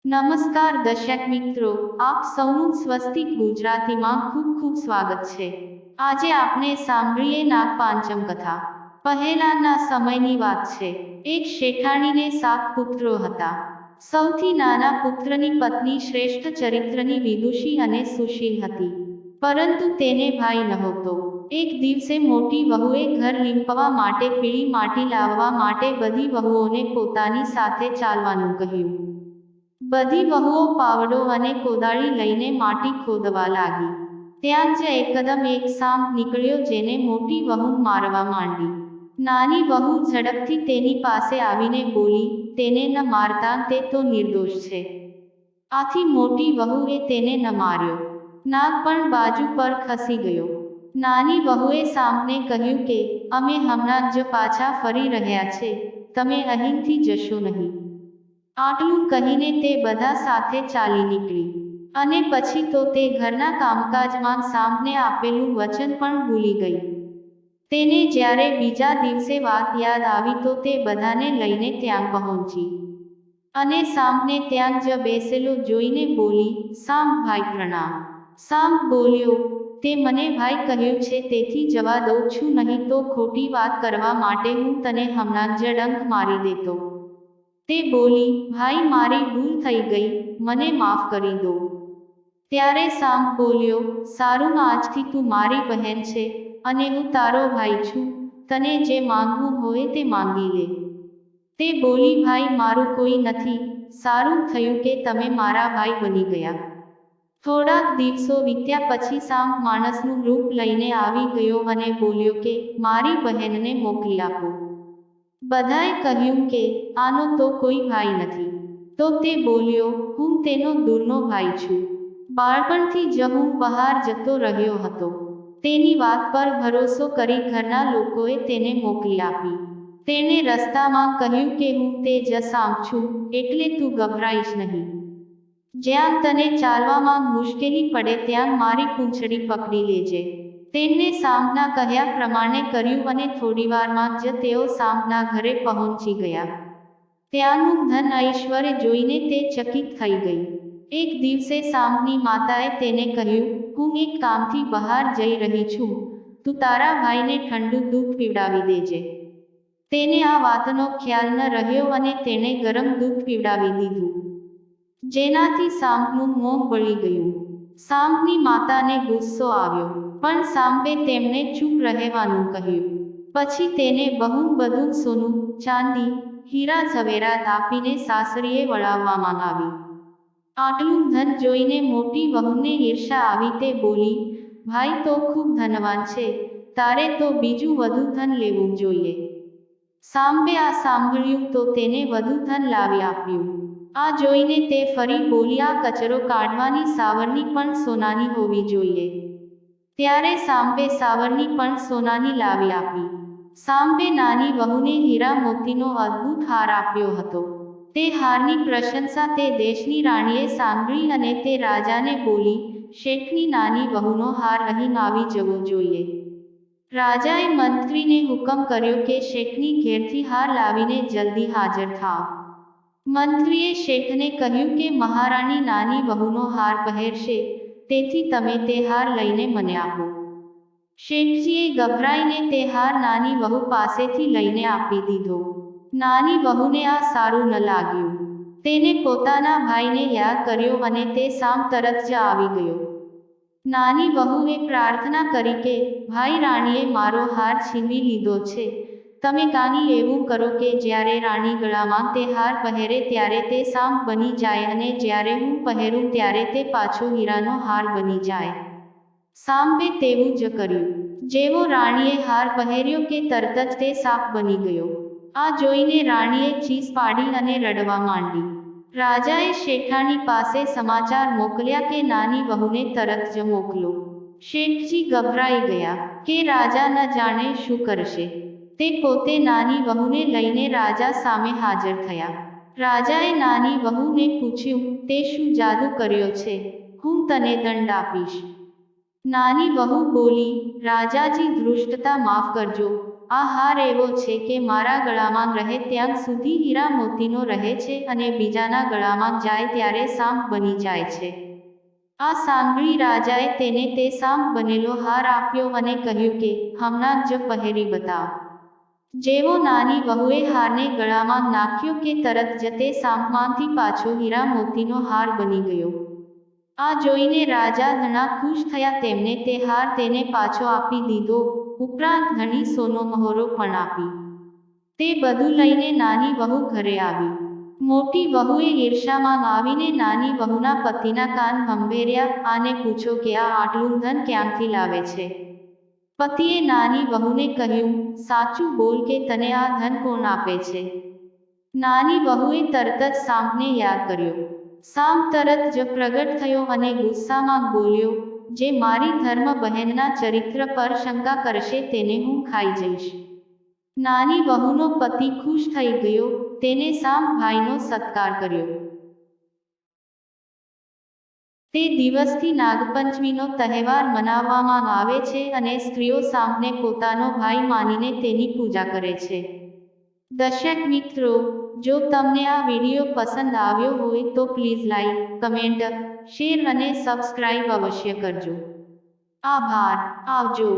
નમસ્કાર દર્શક મિત્રો, આપ સૌનું સ્વસ્તિક ગુજરાતીમાં ખૂબ ખૂબ સ્વાગત છે। આજે આપણે સાંભળીએ નાગપાંચમ કથા। પહેલાના સમયની વાત છે। એક શેઠાણીને 7 પુત્રો હતા। સૌથી નાના પુત્રની પત્ની શ્રેષ્ઠ ચરિત્રની વિદુષી અને સુશીલ હતી, પરંતુ તેને ભાઈ નહોતો। એક દિવસે મોટી વહુએ ઘર લીંપવા માટે પીળી માટી લાવવા માટે બધી વહુઓને પોતાની સાથે ચાલવાનું કહ્યું। બધી વહુઓ પાવડો અને કોદાળી લઈને માટી ખોદવા લાગી। ત્યાં જ એકદમ એક સાંપ નીકળ્યો, જેને મોટી વહુ મારવા માંડી। નાની વહુ ઝડપથી તેની પાસે આવીને બોલી, તેને ન મારતા, તે તો નિર્દોષ છે। આથી મોટી વહુએ તેને ન માર્યો। નાગ પણ બાજુ પર ખસી ગયો। નાની વહુએ સાંપને કહ્યું કે અમે હમણાં જ પાછા ફરી રહ્યા છે, તમે અહીંથી જશો નહીં। આટલું કહીને તે બધા સાથે ચાલી નીકળી, અને પછી તો તે ઘરના કામકાજમાં સાંપને આપેલું વચન પણ ભૂલી ગઈ। તેને જ્યારે બીજા દિવસે વાત યાદ આવી તો તે બધાને લઈને ત્યાં પહોંચી, અને સાંપને ત્યાં જ બેસેલો જોઈને બોલી, સાંપ ભાઈ પ્રણામ। સાંપ બોલ્યો, તે મને ભાઈ કહ્યું છે, તેથી જવા દઉં છું, નહીં તો ખોટી વાત કરવા માટે હું તને હમણાં જ ડંખ મારી દેતો। તે બોલી, ભાઈ મારી ભૂલ થઈ ગઈ, મને માફ કરી દો। ત્યારે સાંપ બોલ્યો, સારું, આજથી તું મારી બહેન છે, અને હું તારો ભાઈ છું, તને જે માંગવું હોય તે માંગી લે। તે બોલી, ભાઈ મારું કોઈ નથી, સારું થયું કે તમે મારા ભાઈ બની ગયા। થોડાક દિવસો વીત્યા પછી સાંપ માણસનું રૂપ લઈને આવી ગયો અને બોલ્યો કે મારી બહેનને મોકલી આપો। બધાએ કહ્યું કે આનો તો કોઈ ભાઈ નથી। તો તે બોલ્યો, હું તેનો દૂરનો ભાઈ છું। બાળપણથી જ હું બહાર જતો રહ્યો હતો। તેની વાત પર ભરોસો કરી ઘરના લોકોએ તેને મોકલી આપી। તેણે રસ્તામાં કહ્યું કે હું તે જ સાંપ છું, એટલે તું ગભરાઈશ નહીં। જ્યાં તને ચાલવામાં મુશ્કેલી પડે ત્યાં મારી પૂંછડી પકડી લેજે। તેમને સાંપના કહ્યા પ્રમાણે કર્યું, અને થોડીવારમાં જ તેઓ સાંપના ઘરે પહોંચી ગયા। ત્યાંનું ધન ઐશ્વર્ય જોઈને તે ચકિત થઈ ગઈ। એક દિવસે સાંપની માતાએ તેને કહ્યું, હું એક કામથી બહાર જઈ રહી છું, તું તારા ભાઈને ઠંડુ દૂધ પીવડાવી દેજે। તેને આ વાતનો ખ્યાલ ન રહ્યો અને તેણે ગરમ દૂધ પીવડાવી દીધું, જેનાથી સાંપનું મોં બળી ગયું। સાંપની માતાને ગુસ્સો આવ્યો, પણ સાંપે તેમને ચૂપ રહેવાનું કહ્યું। પછી તેને બહુ બધું સોનું, ચાંદી, હીરા ઝવેરાત આપીને સાસરીએ વળાવવામાં આવી। આટલું ધન જોઈને મોટી વહુને ઈર્ષા આવી। તે બોલી, ભાઈ તો ખૂબ ધનવાન છે, તારે તો બીજું વધુ ધન લેવું જોઈએ। સાંપે આ સાંભળ્યું તો તેને વધુ ધન લાવી આપ્યું। આ જોઈને તે ફરી બોલી, આ કચરો કાઢવાની સાવરણી પણ સોનાની હોવી જોઈએ। ત્યારે સાંપે સાવરણી પણ સોનાની લાવી આપી। સાંપે નાની વહુને હીરા મોતીનો અદ્ભુત હાર આપ્યો હતો। તે હારની પ્રશંસા તે દેશની રાણીએ સાંભળી અને તે રાજાને બોલી, શેઠની નાની વહુનો હાર અહીં આવી જવો જોઈએ। રાજાએ મંત્રીને હુકમ કર્યો કે શેઠની ઘેરથી હાર લાવીને જલ્દી હાજર થાવ। મંત્રીએ શેઠને કહ્યું કે મહારાણી નાની વહુનો હાર પહેરશે, તેથી તમે તે હાર લઈને મને આપો। શેઠજીએ ગભરાઈને તે હાર નાની વહુ પાસેથી લઈને આપી દીધો। નાની વહુને આ સારું ન લાગ્યું। તેને પોતાના ભાઈને યાદ કર્યો અને તે સાંપ તરત જ આવી ગયો। નાની વહુએ પ્રાર્થના કરી કે ભાઈ, રાણીએ મારો હાર છીનવી લીધો છે, તમે કાંઈ એવું કરો કે જ્યારે રાણી ગળામાં તે હાર પહેરે ત્યારે તે સાંપ બની જાય, અને જ્યારે હું પહેરું ત્યારે તે પાછો હીરાનો હાર બની જાય। સાંપે તેવું જ કર્યું। જેવો રાણીએ હાર પહેર્યો કે તરત જ તે સાપ બની ગયો। આ જોઈને રાણીએ ચીસ પાડી અને રડવા માંડી। રાજાએ શેઠાણી પાસે સમાચાર મોકલ્યા કે નાની વહુને તરત જ મોકલો। શેઠજી ગભરાઈ ગયા કે રાજા ન જાણે શું કરશે। તે પોતે નાની વહુને લઈને રાજા સામે હાજર થયા। રાજાએ નાની વહુને પૂછ્યું, તે શું જાદુ કર્યો છે? હું તને દંડ આપીશ। નાની વહુ બોલી, રાજાજી, ધૃષ્ટતા માફ કરજો, આ હાર એવો છે કે મારા ગળામાં રહે ત્યાં સુધી હીરા મોતીનો રહે છે અને બીજાના ગળામાં જાય ત્યારે સાંપ બની જાય છે. આ સાંભળી રાજાએ તેને તે સાંપ બનેલો હાર આપ્યો અને કહ્યું કે હમણાં જ પહેરી બતાવ. જેવો નાની વહુએ હારને ગળામાં નાખ્યો કે તરત જ તે સાંપમાંથી પાછો હીરા મોતીનો હાર બની ગયો. આ જોઈને રાજા ઘણા ખુશ થયા. તેમણે તે હાર તેને પાછો આપી દીધો, ઉપરાંત ઘણી સોનો મહોરો પણ આપી. તે બધું લઈને નાની વહુ ઘરે આવી. મોટી વહુએ ઈર્ષામાં આવીને નાની વહુના પતિના કાન ભંભેર્યા અને પૂછો કે આ આટલું ધન ક્યાંથી લાવે છે. પતિએ નાની વહુને કહ્યું, સાચું બોલ કે તને આ ધન કોણ આપે છે. નાની વહુએ તરત જ સાંપને યાદ કર્યો. સાંપ તરત જ પ્રગટ થયો અને ગુસ્સામાં બોલ્યો, જે મારી ધર્મ બહેનના ચરિત્ર પર શંકા કરશે તેને હું ખાઈ જઈશ. નાની વહુનો પતિ ખુશ થઈ ગયો. તેને સાંપ ભાઈનો સત્કાર કર્યો. તે દિવસથી નાગપંચમીનો તહેવાર મનાવવામાં આવે છે અને સ્ત્રીઓ સાંપને પોતાનો ભાઈ માનીને તેની પૂજા કરે છે. દર્શક મિત્રો, જો તમને આ વિડીયો પસંદ આવ્યો હોય તો પ્લીઝ લાઈક, કમેન્ટ, શેર અને સબસ્ક્રાઇબ અવશ્ય કરજો. આભાર. આવજો.